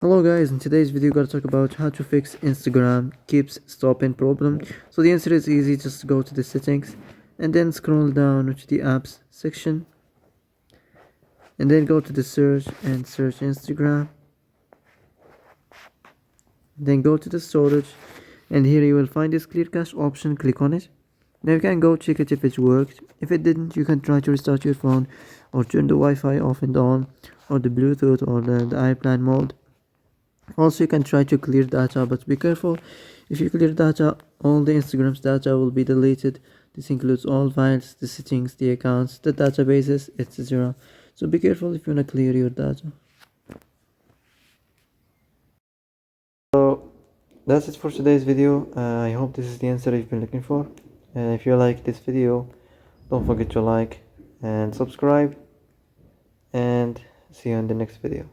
Hello guys, in today's video we're gonna talk about how to fix Instagram keeps stopping problem. So the answer is easy, just go to the settings and then scroll down to the apps section and then go to the search and search Instagram. Then go to the storage and here you will find this clear cache option, click on it. Now you can go check it if it worked. If it didn't, you can try to restart your phone or turn the Wi-Fi off and on or the Bluetooth or the airplane mode. Also, you can try to clear data, but be careful. If you clear data, all the Instagram's data will be deleted. This includes all files, the settings, the accounts, the databases, etc. So be careful if you want to clear your data. So that's it for today's video. I hope this is the answer you've been looking for. And if you like this video, don't forget to like and subscribe. And see you in the next video.